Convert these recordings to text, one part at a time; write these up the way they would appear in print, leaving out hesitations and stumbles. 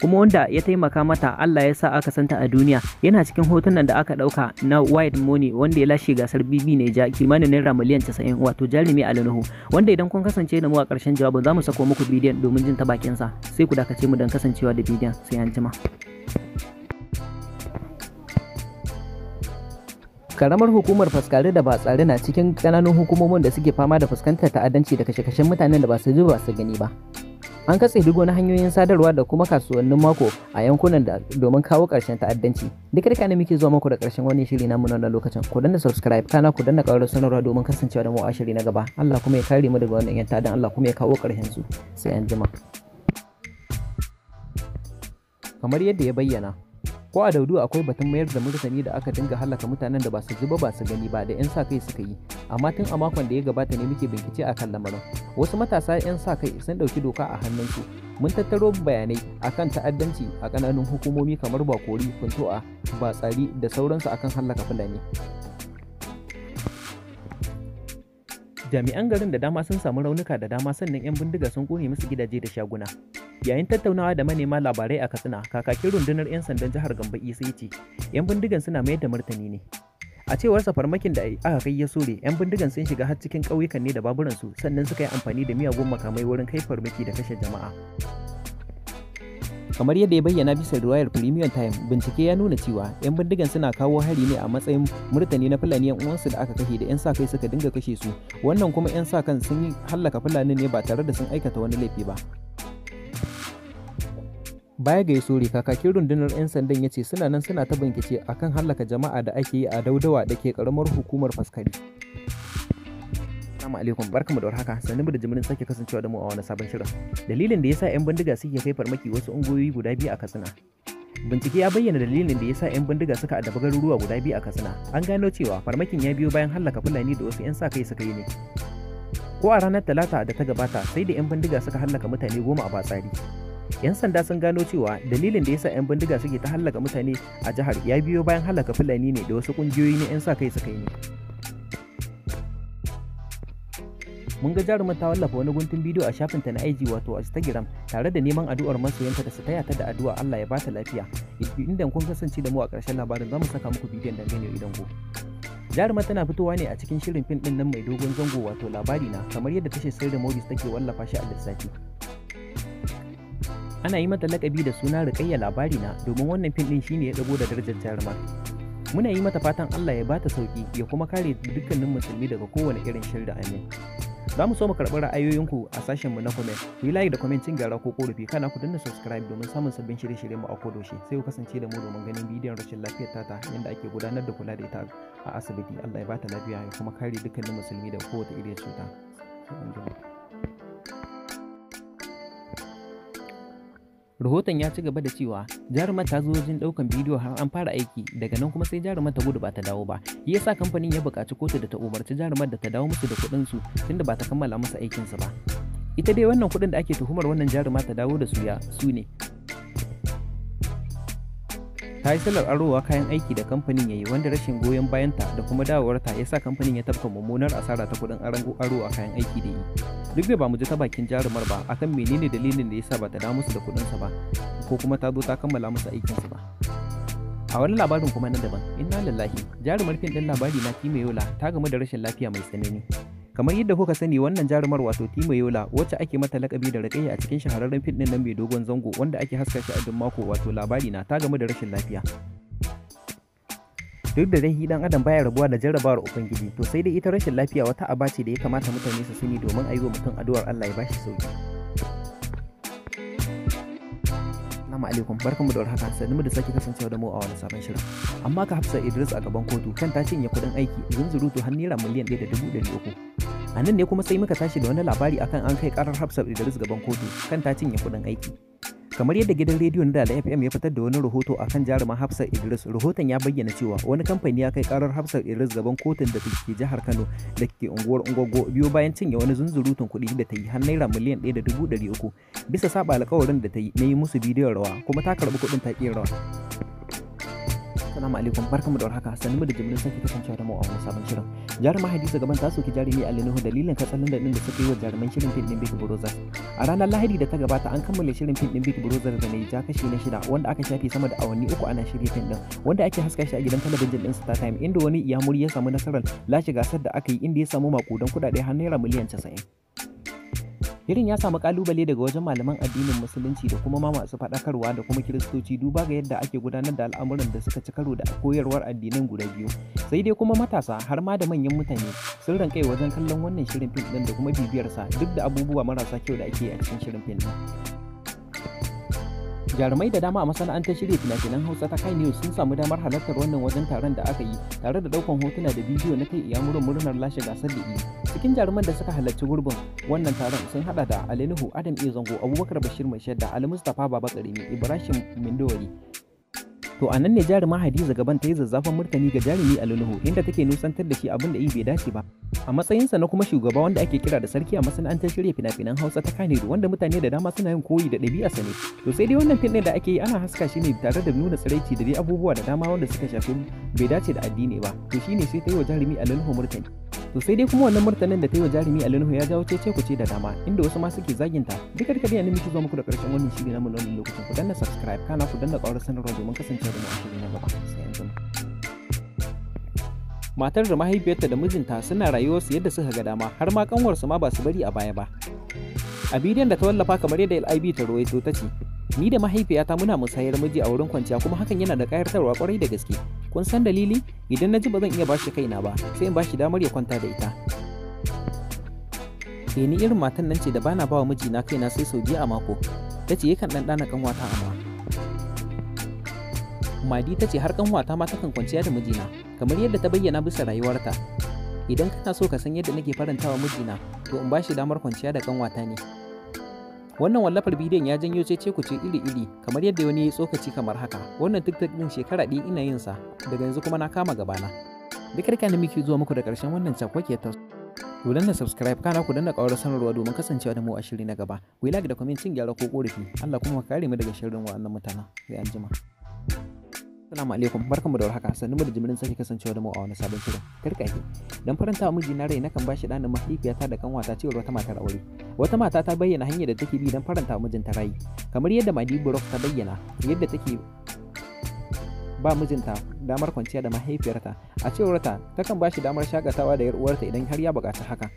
kuma wanda ya taimaka mata Allah ya sa aka santa a duniya yana cikin hotunan da aka ɗauka na White Money wanda ya lashe gasar BB ne ja kimanin naira miliyan 90 wato jarumi Ali Nuhu, wanda idan kun kasance da mu a ƙarshen jawabin za mu sako muku bidiyon domin jin ta bakinsa, sai ku dakace mu don kasancewa da bidiyon, sai an jima. Karamar hukumar Faskari da Batsari na cikin ƙananan hukumomin da suke fama da fuskantar ta'addanci da kashe-kashen mutanen da ba su ji ba su gani ba. An katse duk wani hanyoyin sadarwa da kuma kasuwannin mako a yankunan da domin kawo ƙarshen ta'addanci. Duka ne muke zuwa muku da ƙarshen wannan shiri namu na lokacin. Ku danna subscribe kana ku danna ƙarar sanarwa domin kasancewa da mu a shiri na gaba. Allah kuma ya kare mu daga wannan yan ta'addan, Allah kuma ya kawo ƙarshen su. Sai an jima. Kamar yadda ya bayyana, ko a Daudu akwai batun mayar da martani da aka dinga halaka mutanen da ba su ji ba su gani ba da 'yan sa kai suka yi, amma tun a makon da ya gabata ne muke bincike akan lamarin. Wasu matasa 'yan sa kai sun ɗauki doka a hannunsu. Mun tattaro bayanai akan ta'addanci a ƙananan hukumomi kamar Bakori, Funtu'a, Batsari da sauransu akan hallaka Fulani. Jami'an garin da dama sun samu raunuka da dama, sannan 'yan bindiga sun kone musu gidaje da shaguna. Yayin tattaunawa da manema labarai a Katsina, kakakin rundunar 'yan sandan jihar Gambo Isa ya ce 'yan bindigan suna mayar da martani ne. A cewarsa farmakin da aka kai ya sore, 'yan bindigan sun shiga har cikin ƙauyukan ne da baburansu, sannan suka yi amfani da miyagun makamai wurin kai farmaki da kashe jama'a. Kamar yadda ya bayyana bisa riwayar Premium Time, bincike ya nuna cewa 'yan bindigan suna kawo hari ne a matsayin murtani na Fulani 'yan uwansu da aka kashe da 'yan sa kai suka dinga kashe su. Wannan kuma 'yan sa kan sun yi hallaka Fulani ne ba tare da sun aikata wani laifi ba. Baya ga Yasuri, kakakin rundunar 'yan sandan ya ce suna nan suna ta bincike akan hallaka jama'a da ake yi a Daudawa da ke karamar hukumar Faskari. Assalamu alaikum, barkamu da warhaka, sannu da jimirin sake kasancewa da mu a wani sabon shirin. Dalilin da yasa 'yan bindiga suke kai farmaki wasu ungoyoyi guda biyu a Katsina. Bincike ya bayyana dalilin da yasa 'yan bindiga suka addabi garuruwa guda biyu a Katsina. An gano cewa farmakin ya biyo bayan hallaka Fulani da wasu 'yan sa kai suka yi ne. Ko a ranar Talata da ta gabata sai da 'yan bindiga suka hallaka mutane 10 a Batsari. 'Yan sanda sun gano cewa dalilin da yasa 'yan bindiga suke ta hallaka mutane a jihar ya biyo bayan hallaka Fulani ne da wasu kungiyoyi na 'yan sa kai suka yi ne. Mun ga jarumin ta wallafa wani guntun bidiyo a shafinta na IG wato a Instagram tare da neman addu'ar masoyanta da su taya ta da addu'a Allah ya bata lafiya. Inda kun kasance da mu a ƙarshen labarin za mu saka muku bidiyon dangane idan ku. Jarumar tana fitowa ne a cikin shirin fim din nan mai dogon zango wato Labari Na, kamar yadda tashar Sirri Movies take wallafa shi a lissafi. Ana yi mata lakabi da suna Rukayya Labari Na domin wannan fim din shine ya dago da darajar jarumar. Muna yi mata fatan Allah ya bata sauki ya kuma kare dukkanin musulmi daga kowane irin shirda, amin. Za mu so mu karɓi ra'ayoyinku a sashenmu na comment. Ku yi like da comment cin gyara ko korafi, kana ku danna subscribe domin samun sabbin shirye-shiryen mu a kodayaushe. Sai ku kasance da mu domin ganin bidiyon rashin lafiyar tata yadda ake gudanar da kula da ita a asibiti. Allah ya bata lafiya ya kuma kare dukkanin musulmi daga kowace irin cuta. Rahoton ya ci gaba da cewa jarumar ta zo wajen ɗaukan bidiyo har an fara aiki, daga nan kuma sai jarumar ta gudu ba ta dawo ba. Shi yasa kamfanin ya buƙaci kotu da ta umarci jarumar da ta dawo musu da kuɗin su tunda ba ta kammala musu aikin su ba. Ita dai wannan kuɗin da ake tuhumar wannan jaruma ta dawo da su ne. Ta yi salar arowa kayan aiki da kamfanin ya yi, wanda rashin goyon bayanta da kuma dawowarta ya sa kamfanin ya tafka mummunar asara ta kuɗin aro a kayan aiki da yi. Duk da ba mu ji ta bakin jarumar ba akan menene dalilin da ya sa ba ta dawo musu da kuɗinsa ba ko kuma ta zo ta kammala musu aikinsu ba. A wani labarin kuma na daban, inna lillahi, jarumar fim ɗin Labari Na Tima Yola ta gamu da rashin lafiya mai tsanani. Kamar yadda kuka sani, wannan jarumar wato Tima Yola wacce ake mata lakabi da Rukayya a cikin shahararren fim ɗin nan mai dogon zango wanda ake haska shi a duk mako wato Labari Na, ta gamu da rashin lafiya. Duk da dai dan adam baya rabuwa da jarrabawar ubangiji, to sai dai ita rashin lafiya wata aba ce da ya kamata mutane su sani domin a yi wa mutum addu'ar Allah ya bashi sauki. Assalamu alaikum, barkanmu da warhaka, sannu da sake kasancewa da mu a wani sabon shirin. Amma ka Hafsat Idris a gaban kotu kan ta cinye kuɗin aiki zunzurutu har naira miliyan 1.300. A nan ne kuma sai muka tashi da wani labari akan an kai karar Hafsat Idris gaban kotu kan ta cinye kuɗin aiki. Kamar yadda gidan rediyon da FM ya fitar da wani rahoto akan jaruma Hafsat Idris, rahoton ya bayyana cewa wani kamfani ya kai karar Hafsat Idris gaban kotun da ke jihar Kano da ke unguwar Ungwaggo biyo bayan cinye wani zunzurutun kuɗi da ta yi har naira miliyan 1.300 bisa saba alƙawarin da ta yi na yi musu bidiyon rawa, kuma ta karɓi kuɗin ta ƙi rawa. Assalamu alaikum, barkamu da warhaka. Sannu da jimirin sake kasancewa da mu a wani sabon shirin. Jarumar Hadiza Gaban ta soki jarumi Ali Nuhu dalilin katsalandan da suka yi wa jaruman shirin fim din Big Brother. A ranar Lahadi da ta gabata an kammala shirin fim din Big Brother da Naija kashi na 6 wanda aka shafe sama da awanni 3 ana shirye fim din, wanda ake haska shi a gidan talabijin din Star Time, inda wani iyamuri ya samu nasarar lashe gasar da aka yi, inda ya samu makudan kudade har naira miliyan 90. Shirin ya samu kalubale daga wajen malaman addinin musulunci da kuma masu faɗakarwa da kuma kiristoci, duba ga yadda ake gudanar da al'amuran da suka ci karo da koyarwar addinan guda biyu. Sai dai kuma matasa har ma da manyan mutane sun rankai wajen kallon wannan shirin fim din da kuma bibiyarsa duk da abubuwa marasa kyau da ake a cikin shirin fim din. Jarumai da dama a masana'antar shirya fina-finan Hausa ta Kai News sun samu damar halartar wannan wajen taron da aka yi, tare da daukan hotuna da bidiyo na kai iyamurin murnar lashe gasar da yi. Cikin jaruman da suka halarci gurbin wannan taron sun hada da Ali Nuhu, Adam A. Zango, Abubakar Bashir Mai Shadda, Ali Mustapha Baba Karimi, Ibrahim Mindori. To a nan ne jaruma Hadiza Gaban ta yi zazzafan martani ga jarumi Ali Nuhu, inda take nusantar da shi abin da bai dace ba. A matsayinsa na kuma shugaba wanda ake kira da sarki a masana'antar shirya fina-finan Hausa ta Kannywood, wanda mutane da dama suna yin koyi da ɗabi'arsa ne. To sai dai wannan fim ɗin da ake yi ana haska shi ne tare da nuna tsiraici da dai abubuwa da dama wanda suka shafi bai dace da addini ba. To shine sai ta yi wa jarumi Ali Nuhu martani. To sai dai kuma wannan martanin da ta yi wa jarumi Ali Nuhu ya jawo cece-kuce da dama, inda wasu ma suke zaginta. Duka dai ne muke zo muku da ƙarshen wannan shiri na wannan lokacin. Ku danna subscribe, kana ku danna ƙaurar sanarwa domin kasancewa da mu a shiri na gaba. Sai yanzu. Matar da mahaifiyarta da mijinta suna rayuwarsu yadda suka ga dama, har ma kanwarsu ma ba su bari a baya ba. A bidiyon da ta wallafa kamar yadda LIB ta rawaito ta ce, "Ni da mahaifiyata muna musayar miji a wurin kwanciya kuma hakan yana da ƙayatarwa kwarai da gaske. Kun san dalili? Idan na ji ba zan iya bashi kaina ba, sai in bashi damar ya kwanta da ita. Ni irin matan nan ce da bana bawa mijina kaina sai sau biyu a mako." Ta ce yakan ɗanɗana kanwata amma. Madi ta ce har kanwata ma takan kwanciya da mijina, kamar yadda ta bayyana bisa rayuwarta. Idan kana so ka san yadda nake farantawa mijina, to in bashi damar kwanciya da kanwata ne. Wannan wallafar bidiyon ya janyo cece-kuce iri-iri, kamar yadda wani ya tsokaci kamar haka. Wannan TikTok din shekara ɗaya ina yin sa, daga yanzu kuma na kama gabana. Duk da muke zuwa muku da ƙarshen wannan cakwake ta. Ku danna subscribe, kana ku danna ƙaurar sanarwa domin kasancewa da mu a shiri na gaba. Ku yi like da comment, cin gyara ko ƙorafi. Allah kuma ka kare mu daga sharrin wa'annan mutanen. Sai anjima. Assalamu alaikum, barkanmu da warhaka. Sannu da jimirin sake kasancewa da mu a wani sabon shirin. Karkake, dan faranta miji na rai nakan bashi ɗanin mahaifiyata da kanwata cewar wata matar aure. Wata mata ta bayyana hanyar da take bi dan faranta mijinta rai, kamar yadda Madi Burok ta bayyana yadda take ba mijinta damar kwanciya da mahaifiyarta. A cewar ta, takan bashi damar shakatawa da yar uwarta idan har ya buƙaci haka.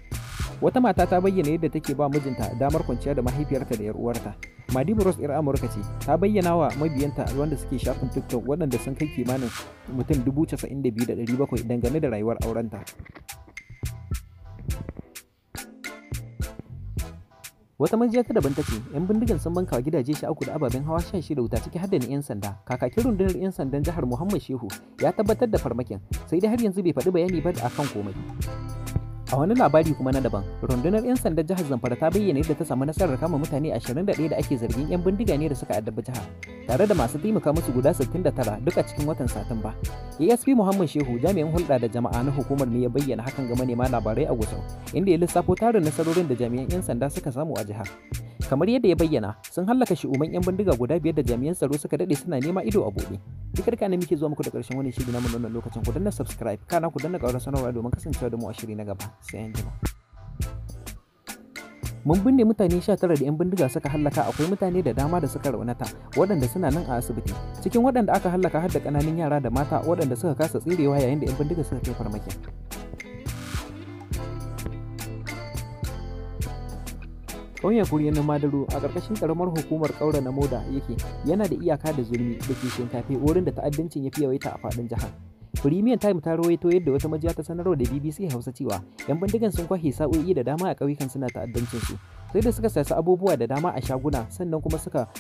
Wata mata ta bayyana yadda take ba mijinta damar kwanciya da mahaifiyarta da yar uwarta. Madi Burok 'yar Amurka ce, ta bayyana wa mabiyanta wanda suke shafin TikTok waɗanda sun kai kimanin mutum 92,700 dangane da rayuwar aurenta. Wata majiya ta daban ta ce, 'yan bindigan sun banka wa gidaje sha uku da ababen hawa 16 wuta, ciki har da na 'yan sanda. Kakakin rundunar 'yan sandan jihar Muhammad Shehu ya tabbatar da farmakin, sai dai har yanzu bai faɗi bayani ba akan komai. A wani labari kuma na daban, rundunar 'yan sandan jihar Zamfara ta bayyana yadda ta samu nasarar kama mutane 21 da ake zargin 'yan bindiga ne da suka addabi jihar, tare da masu taimaka musu guda 69 duka cikin watan Satumba. ASP Muhammad Shehu, jami'in hulɗa da jama'a na hukumar, ne ya bayyana hakan ga manema labarai a Gusau, inda ya lissafo tarin nasarorin da jami'an 'yan sanda suka samu a jihar. Kamar yadda ya bayyana, sun hallaka shi'uman 'yan bindiga guda 5 da jami'an tsaro suka daɗe suna nema ido a buɗe. Duk da muke zuwa muku da ƙarshen wani shiri na wannan lokacin. Ku danna subscribe, kana ku danna ƙaurar sanarwa domin kasancewa da mu a shiri na gaba. Sai an jima. Mun binne mutane 19 da 'yan bindiga suka hallaka. Akwai mutane da dama da suka raunata waɗanda suna nan a asibiti. Cikin waɗanda aka hallaka har da ƙananan yara da mata waɗanda suka kasa tserewa yayin da 'yan bindiga suka kai farmakin. Ƙauyen Kuriyar na Madaro a ƙarƙashin ƙaramar hukumar Ƙaura na Moda yake, yana da iyaka da Zulmi da ke Shinkafe, wurin da ta'addancin ya fi yawaita a faɗin jihar. Premium Time ta rawaito yadda wata majiya ta sanarwa da BBC Hausa cewa 'yan bindigan sun kwashe sa'o'i da dama a ƙauyukan suna ta'addancin su, sai da suka sasa abubuwa da dama a shaguna, sannan kuma suka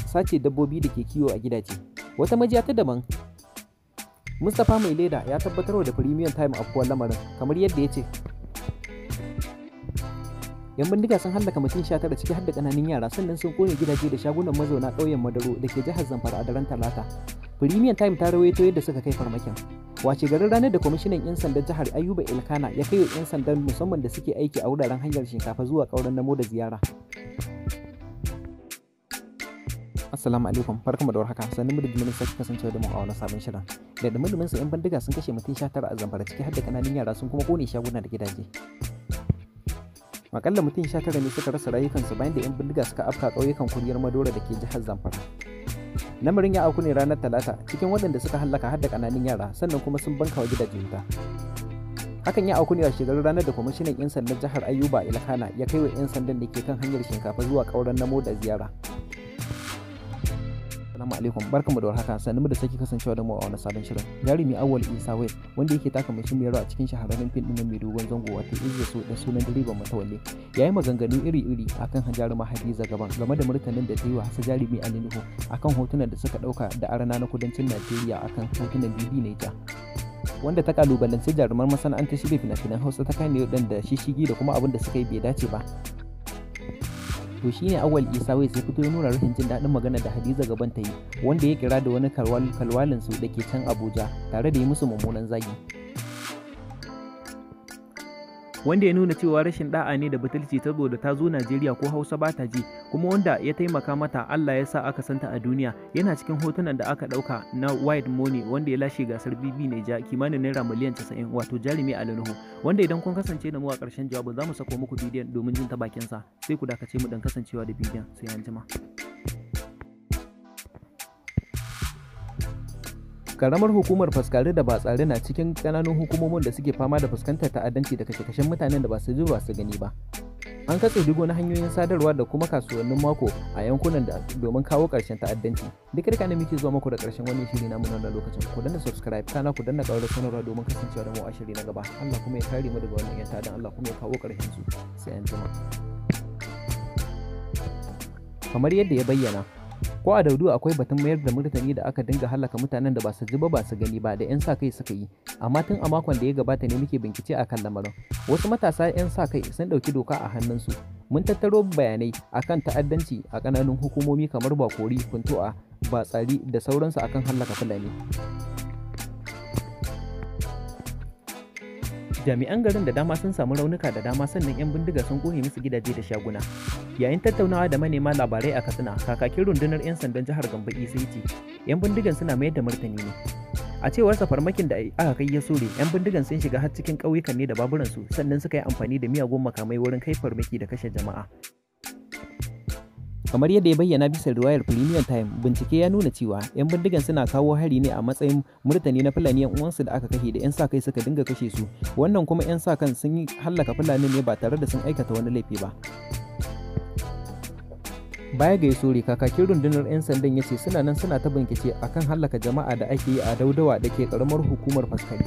sace dabbobi da ke kiwo a gidaje. Wata majiya ta daban, Mustapha Mai Leda, ya tabbatarwa da Premium Time afkuwar lamarin, kamar yadda ya ce, 'yan bindiga sun hallaka mutum 19 ciki har da ƙananan yara, sannan sun kone gidaje da shagunan mazauna ƙauyen Madaro da ke jihar Zamfara a daren Talata. Premium Time ta rawaito yadda suka kai farmakin. Wace garin ranar da kwamishinan 'yan sandan jihar Ayuba Elkana ya kai wa 'yan sandan musamman da suke aiki a wuraren hanyar Shinkafa zuwa Ƙauren Namo da ziyara. Assalamu alaikum, barkamu da warhaka. Sannan mu da jimin sake kasancewa da mu a wani sabon shirin. Da dumin su 'yan bindiga sun kashe mutum 19 a Zamfara, ciki har da kananan yara sun kuma kone shaguna da gidaje. Akalla mutum 19 ne suka rasa rayukansu bayan da 'yan bindiga suka afka ƙauyukan Kuriyar Madora da ke jihar Zamfara. Lamarin ya auku ne ranar Talata, cikin waɗanda suka hallaka har da kananan yara, sannan kuma sun banka wa gidaje wuta. Hakan ya auku ne a shekarar ranar da kwamishinan 'yan sandan jihar Ayuba Ilkana ya kai wa 'yan sandan da ke kan hanyar Shinkafa zuwa ƙauren Namo da ziyara. Assalamu alaikum, barkamu da warhaka. Sannu da sake kasancewa da mu a wani sabon shirin. Jarumi Awwal Isa Wai, wanda yake taka muhimmiyar rawa a cikin shahararren fim din mai dogon zango wato Izza So da sunan direban Matawalle, yayi maganganu iri-iri akan jaruma Hadiza Gaban game da martanin da ta yi wa Hasa Jarumi Ali Nuhu akan hotunan da suka dauka da arana na kudancin Najeriya akan hotunan Bibi Naija, wanda ta kalubalanci jarumar masana'antar shirya fina-finan Hausa ta kane da shishigi da kuma abin da suka yi bai dace ba. To shine Awwal Isa Wai sai fito ya nuna rashin jin daɗin magana da Hadiza Gaban ta yi, wanda ya kira da wani kalwalin su da ke can Abuja tare da yi musu mummunan zagi, wanda ya nuna cewa rashin da'a ne da butulci saboda ta zo Najeriya ko Hausa ba ta ji, kuma wanda ya taimaka mata Allah ya sa aka santa a duniya yana cikin hotunan da aka dauka na White Money wanda ya lashe gasar Bibi Naija kimanin naira miliyan 90, wato Jarumi Ali Nuhu, wanda idan kun kasance da mu a ƙarshen jawabin za mu sako muku bidiyon domin jin ta bakin sa, sai ku dakace mu dan kasancewa da bidiyon, sai an jima. Karamar hukumar Faskari da Batsari na cikin ƙananan hukumomin da suke fama da fuskantar ta'addanci da kashe-kashen mutanen da ba su ji ba su gani ba. An katse digo na hanyoyin sadarwa da kuma kasuwannin mako a yankunan da domin kawo ƙarshen ta'addanci. Duk da kana muke zuwa muku da ƙarshen wannan shiri namu na lokacin. Ku danna subscribe kana ku danna ƙaurar sanarwa domin kasancewa da mu a shiri na gaba. Allah kuma ya kare mu daga wannan yan ta'addan, Allah kuma ya kawo ƙarshen su. Sai an jima. Kamar yadda ya bayyana, ko a Daudu akwai batun mayar da martani da aka dinga halaka mutanen da ba su ji ba su gani ba da 'yan sa kai suka yi, amma tun a makon da ya gabata ne muke bincike akan lamarin. Wasu matasa 'yan sa kai sun ɗauki doka a hannunsu. Mun tattaro bayanai akan ta'addanci a ƙananan hukumomi kamar Bakori, Funtu'a, Batsari da sauransu akan hallaka Fulani. Jami'an garin da dama sun samu raunuka da dama, sannan 'yan bindiga sun kone musu gidaje da shaguna. Yayin tattaunawa da manema labarai a Katsina, kakakin rundunar 'yan sandan jihar Gambo Isa ce 'yan bindigan suna mayar da martani ne. A cewar sa farmakin da aka kai ya sore, 'yan bindigan sun shiga har cikin ƙauyukan ne da baburansu, sannan suka yi amfani da miyagun makamai wurin kai farmaki da kashe jama'a. Kamar yadda ya bayyana bisa riwayar Premium Time, bincike ya nuna cewa 'yan bindigan suna kawo hari ne a matsayin murtani na Fulani 'yan uwansu da aka kashe da 'yan sa kai suka dinga kashe su, wannan kuma 'yan sa kan sun yi hallaka Fulani ne ba tare da sun aikata wani laifi ba. Baya ga Yasore, kakakin rundunar 'yan sandan ya ce suna nan suna ta bincike akan hallaka jama'a da ake yi a Daudawa da ke karamar hukumar Faskari.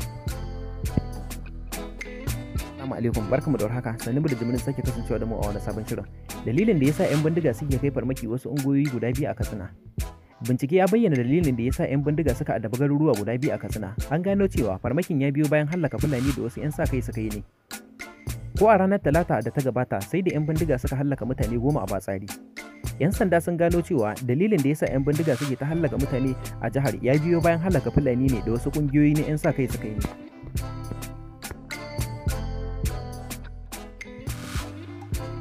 Assalamu alaikum, barkamu da warhaka. Sannu da jimirin sake kasancewa da mu a wani sabon shirin. Dalilin da yasa 'yan bindiga suke kai farmaki wasu ungoyoyi guda biyu a Katsina. Bincike ya bayyana dalilin da yasa 'yan bindiga suka addabi garuruwa guda biyu a Katsina. An gano cewa farmakin ya biyo bayan hallaka Fulani da wasu 'yan sa kai suka yi ne. Ko a ranar Talata da ta gabata sai da 'yan bindiga suka hallaka mutane 10 a Batsari. 'Yan sanda sun gano cewa dalilin da yasa 'yan bindiga suke ta hallaka mutane a jihar ya biyo bayan hallaka Fulani ne da wasu kungiyoyi na 'yan sa kai suka yi ne.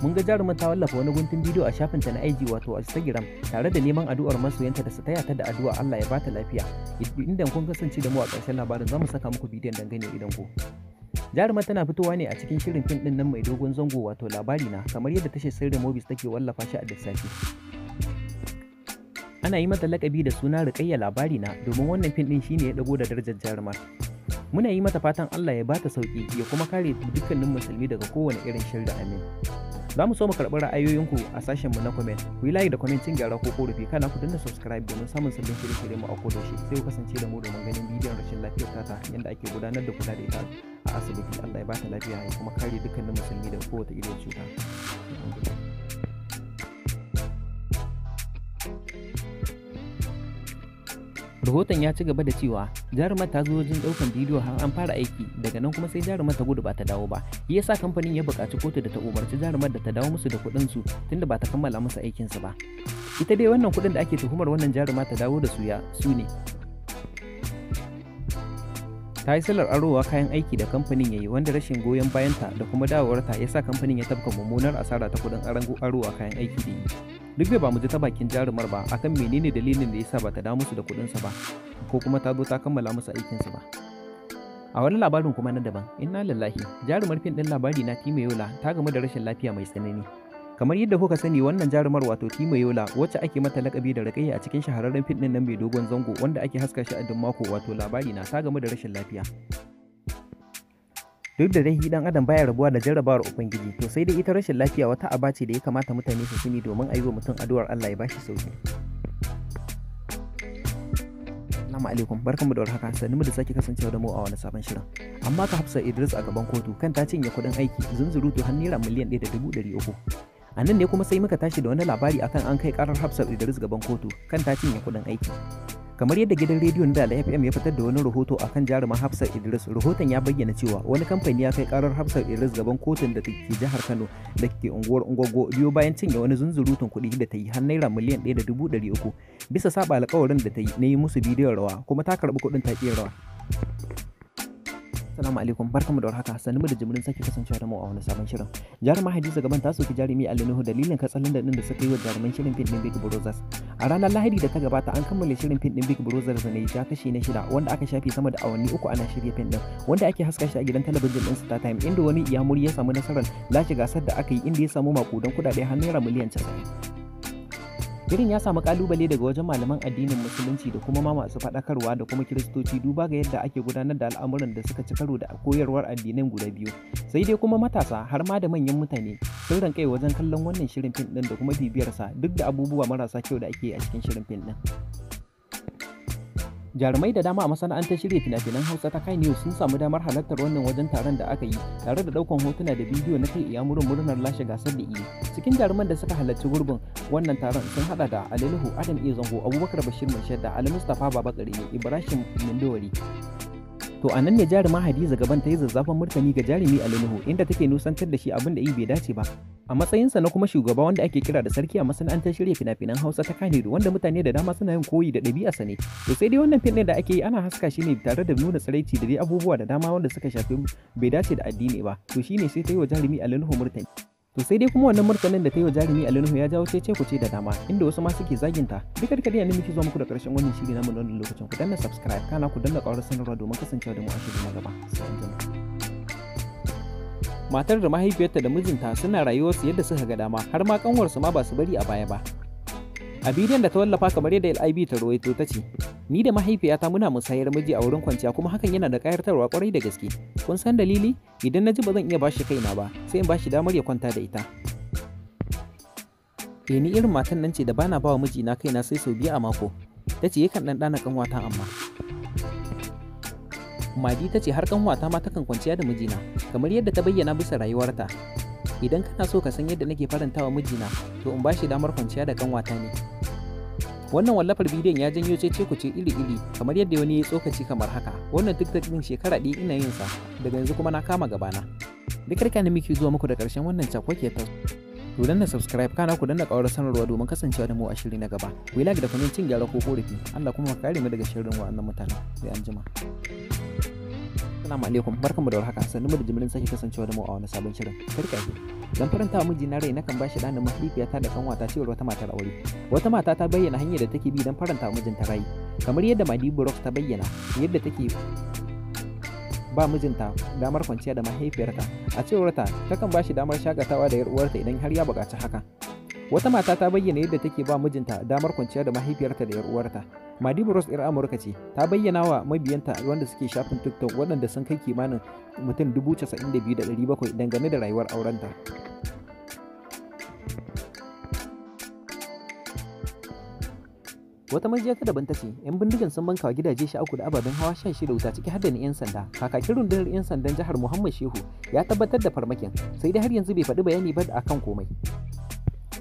Mun ga jarumin ta wallafa wani guntun bidiyo a shafinta na IG wato Instagram tare da neman addu'ar masoyanta da su taya ta da addu'a Allah ya bata lafiya. Idan kun kasance da mu a ƙarshen labarin za mu saka muku bidiyon dangane idan ku. Jarumar tana fitowa ne a cikin shirin fim din nan mai dogon zango wato Labari Na, kamar yadda tashar Sirri Movies take wallafa shi a lissafi. Ana yi mata lakabi da suna Rukayya Labari Na domin wannan fim din shine ya dago da darajar jarumar. Muna yi mata fatan Allah ya bata sauki ya kuma kare dukkanin musulmi daga kowane irin shirri, amin. Za mu so mu karɓi ra'ayoyinku a sashenmu na comment. Ku yi like da commentin gyara ko korafi, kana ku danna subscribe domin samun sabbin shirye-shirye mu a kodayaushe. Sai ku kasance da mu domin ganin bidiyon rashin lafiyar tata yadda ake gudanar da kula da ita a asibiti. Allah ya bata lafiya ya kuma kare dukkanin musulmi daga kowace irin cuta. Rahoton ya ci gaba da cewa jarumar ta zo wajen ɗaukan bidiyo har an fara aiki, daga nan kuma sai jarumar ta gudu ba ta dawo ba. Shi yasa kamfanin ya buƙaci kotu da ta umarci jarumar da ta dawo musu da kuɗin su tunda ba ta kammala musu aikin su ba. Ita dai wannan kuɗin da ake tuhumar wannan jaruma ta dawo da su ne ta yi silar arowa kayan aiki da kamfanin ya yi wanda rashin goyon bayanta da kuma dawowarta ya sa kamfanin ya tafka mummunar asara ta kudin arowa kayan aiki da yi. Duk da ba mu ji ta bakin jarumar ba akan menene dalilin da ya sa ba ta dawo musu da kudinsa ba ko kuma ta zo ta kammala musu aikinsu ba. A wani labarin kuma na daban, inna lillahi, jarumar fim ɗin labari na Timayola ta gamu da rashin lafiya mai tsanani. Kamar yadda kuka sani, wannan jarumar wato Timayola wacce ake mata lakabi da Rakayya a cikin shahararren fim ɗin nan mai dogon zango wanda ake haska shi a duk mako wato labari na ta gamu da rashin lafiya. Duk da dai dan adam baya rabuwa da jarrabawar ubangiji, to sai dai ita rashin lafiya wata aba ce da ya kamata mutane su sani domin a yi wa mutum addu'ar Allah ya bashi sauki. Assalamu alaikum, barkanmu da warhaka, sannu da sake kasancewa da mu a wani sabon shirin. Amma ka Hafsat Idris a gaban kotu kan ta cinye kuɗin aiki zunzurutu har naira miliyan 1.300. A nan ne kuma sai muka tashi da wani labari akan an kai karar Hafsat Idris gaban kotu kan ta cinye kuɗin aiki. Kamar yadda gidan rediyon Dala FM ya fitar da wani rahoto akan jarumar Hafsat Idris, rahoton ya bayyana cewa wani kamfani ya kai karar Hafsat Idris gaban kotun da ke jihar Kano da ke unguwar Ungwaggo biyo bayan cinye wani zunzurutun kuɗi da ta yi har naira miliyan 1.300 bisa saba alƙawarin da ta yi na yi musu bidiyon rawa kuma ta karɓi kuɗin ta ƙi rawa. Assalamu alaikum, barkamu da warhaka, sannu da jimirin sake kasancewa da mu a wani sabon shirin. Jarumar Hadiza Gaban ta soki jarumi Ali Nuhu dalilin katsalandan din da suka yi wa jaruman shirin fim din Big Brothers. A ranar Lahadi da ta gabata an kammala shirin fim din Big Brothers ne ja kashi na 6 wanda aka shafe sama da awanni 3 ana shirya fim din wanda ake haska shi a gidan talabijin din Star Time inda wani iyamuri ya samu nasarar lashe gasar da aka yi inda ya samu makudan kudade har naira miliyan 90. Shirin ya samu kalubale daga wajen malaman addinin musulunci da kuma masu faɗakarwa da kuma kiristoci duba ga yadda ake gudanar da al'amuran da suka ci karo da koyarwar addinan guda biyu. Sai dai kuma matasa har ma da manyan mutane sun rankai wajen kallon wannan shirin fim ɗin da kuma bibiyarsa duk da abubuwa marasa kyau da ake a cikin shirin fim ɗin. Jarumai da dama a masana'antar shirya fina-finan Hausa ta Kai News sun samu damar halartar wannan wajen taron da aka yi tare da daukan hotuna da bidiyo na kai iyamurin murnar lashe gasar da iya. Cikin jaruman da suka halarci gurbin wannan taron sun hada da Ali Nuhu, Adam A Zango, Abubakar Bashir Mashadda, Ali Mustapha Baba Karimi, Ibrahim Mindowari. To a nan ne jaruma Hadiza Gaban ta yi zazzafan martani ga jarumi Ali Nuhu inda take nusantar da shi abin da bai dace ba. A matsayinsa na kuma shugaba wanda ake kira da sarki a masana'antar shirya fina-finan Hausa ta Kannywood wanda mutane da dama suna yin koyi da ɗabi'arsa ne. To sai dai wannan fim ɗin da ake yi ana haska shi ne tare da nuna tsiraici da dai abubuwa da dama wanda suka shafi bai dace da addini ba. To shine sai ta yi wa jarumi Ali Nuhu martani. To sai dai kuma wannan martanin da ta yi wa jarumi Ali Nuhu ya jawo cece-kuce da dama inda wasu ma suke zaginta. Duka duka dai muke zuwa muku da ƙarshen wannan shiri namu na wannan lokacin. Ku danna subscribe kana ku danna ƙarar sanarwa domin kasancewa da mu a shiri na gaba. Matar da mahaifiyarta da mijinta suna rayuwarsu yadda suka ga dama har ma kanwarsu ma ba su bari a baya ba. A bidiyon da ta wallafa kamar yadda LIB ta rawaito ta ce, "Ni da mahaifiyata muna musayar miji a wurin kwanciya kuma hakan yana da ƙayatarwa kwarai da gaske. Kun san dalili? Idan na ji ba zan iya bashi kaina ba, sai in bashi damar ya kwanta da ita." Ni irin matan nan ce da bana bawa mijina kaina sai sau biyu a mako. Ta ce yakan ɗanɗana kanwata amma. Madi ta ce har kanwata ma takan kwanciya da mijina, kamar yadda ta bayyana bisa rayuwarta. Idan kana so ka san yadda nake farantawa mijina, to in bashi damar kwanciya da kanwata ne. Wannan wallafar bidiyon ya janyo cece-kuce iri-iri kamar yadda wani ya tsokaci kamar haka. Wannan TikTok din shekara ɗaya ina yin sa, daga yanzu kuma na kama gabana. Duk ne muke zuwa muku da ƙarshen wannan cakwake ta. Ku danna subscribe kana ku danna ƙawar sanarwa domin kasancewa da mu a shiri na gaba. Ku yi like da comment cin gyara ko korafi. Allah kuma ka kare mu daga sharrin wa'annan mutanen. Sai an jima. Assalamu alaikum, barkanmu da warhaka, sannu da jimirin sake kasancewa da mu a wani sabon shirin. Karka yi. Dan faranta wa mijina rai nakan bashi ɗanin mahaifiyata da kanwata cewar wata matar aure. Wata mata ta bayyana hanyar da take bi don faranta wa mijinta rai. Kamar yadda Madi Brox ta bayyana yadda take ba mijinta damar kwanciya da mahaifiyarta. A cewar ta, takan bashi damar shakatawa da 'yar uwarta idan har ya buƙaci haka. Wata mata ta bayyana yadda take ba mijinta damar kwanciya da mahaifiyarta da 'yar uwarta. Madi Bros 'yar Amurka ce, ta bayyana wa mabiyanta wanda suke shafin TikTok waɗanda sun kai kimanin mutum 92,700 dangane da rayuwar aurenta. Wata majiya ta daban ta ce, 'yan bindigan sun banka wa gidaje 13 da ababen hawa 16 wuta ciki har da ni 'yan sanda. Kakakin rundunar 'yan sandan jihar Muhammad Shehu ya tabbatar da farmakin, sai dai har yanzu bai faɗi bayani ba akan komai.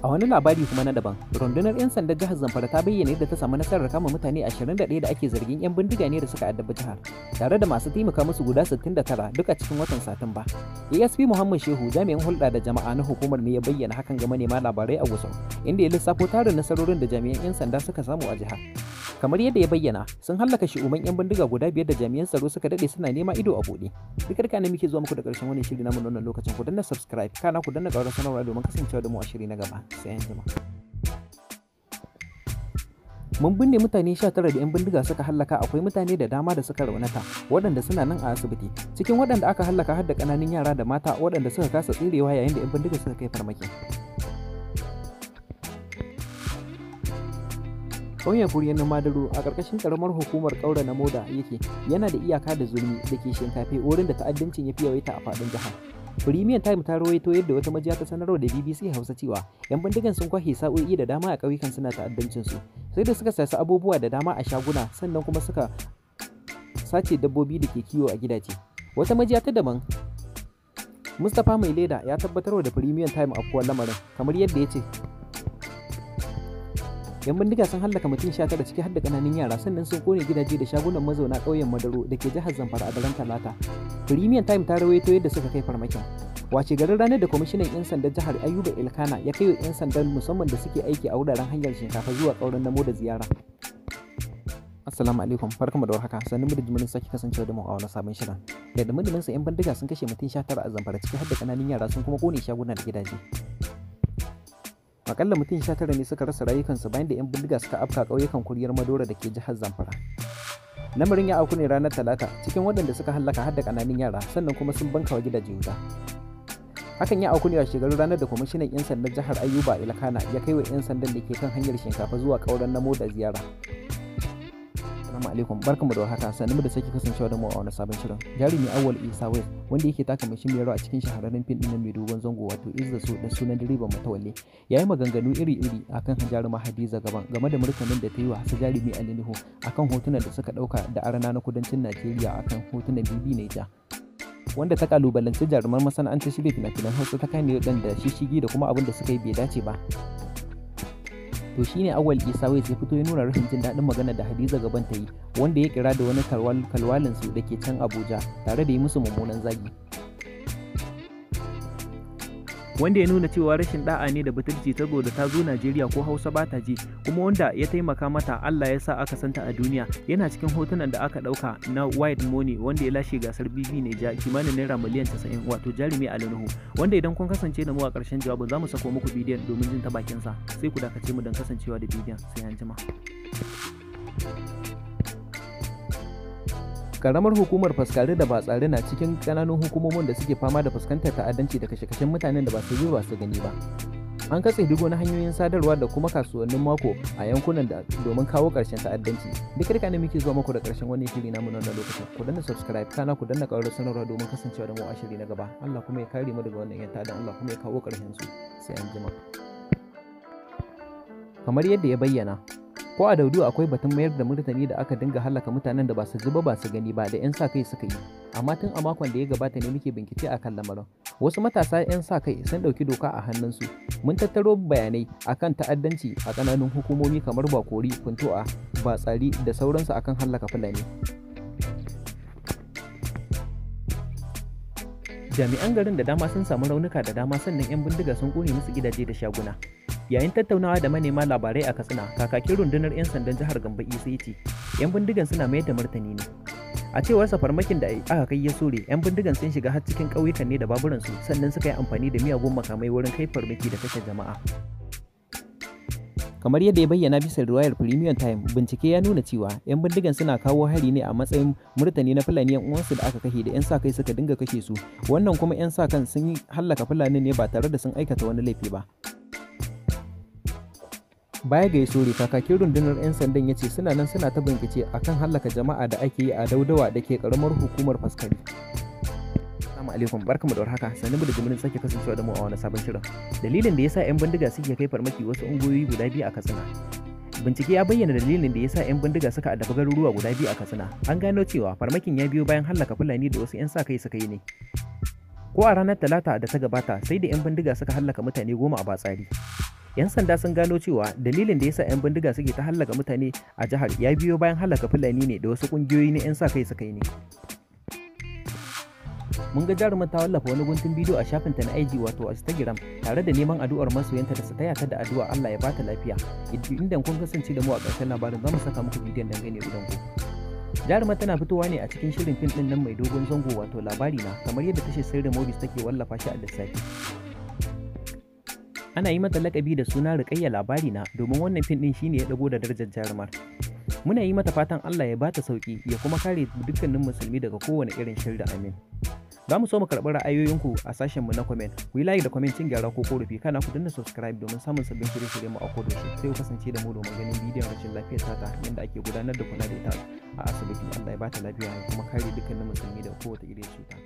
A wani labari kuma na daban, rundunar 'yan sandan jihar Zamfara ta bayyana yadda ta samu nasarar kama mutane 21 da ake zargin 'yan bindiga ne da suka addabi jihar, tare da masu taimaka musu guda 69 duka cikin watan Satumba. ASP Muhammad Shehu jami'in hulɗa da jama'a na hukumar ne ya bayyana hakan ga manema labarai a Gusau, inda ya lissafo tarin nasarorin da jami'an 'yan sanda suka samu a jihar. Kamar yadda ya bayyana, sun hallaka shi'uman 'yan bindiga guda 5 da jami'an tsaro suka dade suna nema ido a buɗe. Duk da ne muke zuwa muku da ƙarshen wannan shiri namu wannan lokacin, ku danna subscribe kana ku danna ƙarar sanarwa domin kasancewa da mu a shiri na gaba. Sai an jima. Mun binne mutane 19 da 'yan bindiga suka hallaka, akwai mutane da dama da suka raunata waɗanda suna nan a asibiti. Cikin waɗanda aka hallaka har da ƙananan yara da mata waɗanda suka kasa tsirewa yayin da 'yan bindiga suka kai farmaki. Ƙauyen Kuryan Madaro a ƙarƙashin ƙaramar hukumar Ƙaura na Moda yake, yana da iyaka da Zurmi da ke Shinkafe, wurin da ta'addancin ya fi yawaita a faɗin jihar. Premium Time ta rawaito yadda wata majiya ta sanarwa da BBC Hausa cewa 'yan bindigan sun kwashe sa'o'i da dama a ƙauyukan suna ta'addancin su, sai da suka sasa abubuwa da dama a shaguna, sannan kuma suka sace dabbobi da ke kiwo a gidaje. Wata majiya ta daban, Mustapha Mai Leda, ya tabbatarwa da Premium Time afkuwar lamarin, kamar yadda ya ce 'yan bindiga sun hallaka mutum 19 ciki har da ƙananan yara, sannan sun kone gidaje da shagunan mazauna ƙauyen Madaro da ke jihar Zamfara a daren Talata. Premium Time ta rawaito yadda suka kai farmakin. Wace garin ranar da kwamishinan 'yan sandan jihar Ayuba Elkana ya kai wa 'yan sandan musamman da suke aiki a wuraren hanyar Shinkafa zuwa Ƙauren Namo da ziyara. Assalamu alaikum, barkamu da warhaka, sannu mu da jimirin sake kasancewa da mu a wani sabon shirin. Da dumin sa 'yan bindiga sun kashe mutum 19 a Zamfara ciki har da ƙananan yara, sun kuma kone shaguna da gidaje. Akalla mutum 19 ne suka rasa rayukansu bayan da 'yan bindiga suka afka ƙauyukan Kuryar Madora da ke jihar Zamfara. Lamarin ya auku ne ranar Talata, cikin waɗanda suka hallaka har da ƙananan yara, sannan kuma sun banka wa gidaje wuta. Hakan ya auku ne a shekarar ranar da kwamishinan 'yan sandan jihar Ayuba Elkana ya kai wa 'yan sandan da ke kan hanyar Shinkafa zuwa Ƙauren Namo da ziyara. Assalamu alaikum, barkamu da warhaka, sannu da sake kasancewa da mu a wani sabon shirin. Jarumi Awwal Isa West, wanda yake taka muhimmiyar rawa a cikin shahararren fim ɗin mai dogon zango wato Izza So da sunan direban Matawalle, ya yi maganganu iri-iri akan jaruma Hadiza Gaban game da martanin da ta yi wa su jarumi Ali Nuhu akan hotunan da suka ɗauka da arna na kudancin Najeriya akan hotunan Bibi Naija, wanda ta kalubalanci jaruman masana'antar shirya fina-finan Hausa ta kane waɗanda shishigi da kuma abin da suka yi bai dace ba. To shine Awwal Isa West ya fito ya nuna rashin jin daɗin magana da Hadiza Gaban ta yi, wanda ya kira da wani kalwalin su da ke can Abuja, tare da yi musu mummunan zagi, wanda ya nuna cewa rashin da'a ne da butulci saboda ta zo Najeriya ko Hausa ba ta ji, kuma wanda ya taimaka mata Allah ya sa aka santa a duniya yana cikin hotunan da aka dauka na White Money, wanda ya lashe gasar Bibi Naija kimanin naira miliyan 90, wato jarumi Ali Nuhu, wanda idan kun kasance da mu a ƙarshen jawabin za mu sako muku bidiyon domin jin ta bakin sa, sai ku dakace mu don kasancewa da bidiyon, sai an jima. Karamar hukumar Faskari da Batsari na cikin ƙananan hukumomin da suke fama da fuskantar ta'addanci da kashe-kashen mutanen da ba su ji ba su gani ba. An katse duk wani hanyoyin sadarwa da kuma kasuwannin mako a yankunan da domin kawo ƙarshen ta'addanci. Duk da ne muke zuwa muku da ƙarshen wannan shiri namu na wannan lokacin. Ku danna subscribe kana ku danna ƙarar sanarwa domin kasancewa da mu a shiri na gaba. Allah kuma ya kare mu daga wannan yan ta'addan, Allah kuma ya kawo ƙarshen su. Sai an jima. Kamar yadda ya bayyana, ko a Daudu akwai batun mayar da martani da aka dinga halaka mutanen da ba su ji ba su gani ba da 'yan sa kai suka yi, amma tun a makon da ya gabata ne muke bincike akan lamarin. Wasu matasa 'yan sa kai sun ɗauki doka a hannunsu. Mun tattaro bayanai akan ta'addanci a ƙananan hukumomi kamar Bakori, Funtu'a, Batsari da sauransu akan hallaka Fulani. Jami'an garin da dama sun samu raunuka da dama, sannan 'yan bindiga sun ƙone musu gidaje da shaguna. Yayin tattaunawa da manema labarai a Katsina, kakakin rundunar 'yan sandan jihar Gombe Isa ya ce 'yan bindigan suna mayar da martani ne. A cewar sa, farmakin da aka kai ya sore, 'yan bindigan sun shiga har cikin ƙauyukan ne da baburansu, sannan suka yi amfani da miyagun makamai wurin kai farmaki da kashe jama'a. Kamar yadda ya bayyana bisa riwayar Premium Time, bincike ya nuna cewa 'yan bindigan suna kawo hari ne a matsayin murtani na Fulani 'yan uwansu da aka kashe da 'yan sa kai suka dinga kashe su, wannan kuma 'yan sa kan sun yi hallaka Fulani ne ba tare da sun aikata wani laifi ba. Baya ga Yasuri, kakakin rundunar 'yan sandan ya ce suna nan suna ta bincike akan hallaka jama'a da ake yi a Daudawa da ke karamar hukumar Faskari. Assalamu alaikum, barkamu da warhaka, sannu da jimirin sake kasancewa da mu a wani sabon shirin. Dalilin da yasa 'yan bindiga suke kai farmaki wasu ungoyoyi guda biyu a Katsina. Bincike ya bayyana dalilin da yasa 'yan bindiga suka addabi garuruwa guda biyu a Katsina. An gano cewa farmakin ya biyo bayan hallaka Fulani da wasu 'yan sa kai suka yi ne. Ko a ranar Talata da ta gabata, sai da 'yan bindiga suka hallaka mutane 10 a Batsari. 'Yan sanda sun gano cewa dalilin da yasa 'yan bindiga suke ta hallaka mutane a jihar ya biyo bayan hallaka Fulani ne da wasu kungiyoyi na 'yan sa kai suka yi ne. Mun ga jarumar ta wallafa wani guntun bidiyo a shafinta na IG wato Instagram tare da neman addu'ar masoyanta da su taya ta da addu'a Allah ya bata lafiya. Idan kun kasance da mu a ƙarshen labarin za mu saka muku bidiyon dangane da ku. Jarumar tana fitowa ne a cikin shirin fim ɗin nan mai dogon zango wato Labari Na, kamar yadda tashar Sirrin Movies take wallafa shi a lissafi. Ana yi mata lakabi da suna Rukayya Labari Na domin wannan fim ɗin shine ya dago da darajar jarumar. Muna yi mata fatan Allah ya bata sauki ya kuma kare dukkanin musulmi daga kowane irin shirri, amin. Za mu so mu karɓi ra'ayoyinku a sashenmu na comment. Ku yi like da comment cin gyara ko korafi, kana ku danna subscribe domin samun sabbin shirye-shirye mu a kodayaushe. Sai ku kasance da mu domin ganin bidiyon rashin lafiyar tata yadda ake gudanar da kula da ita a asibiti. Allah ya bata lafiya ya kuma kare dukkanin musulmi daga kowace irin cuta.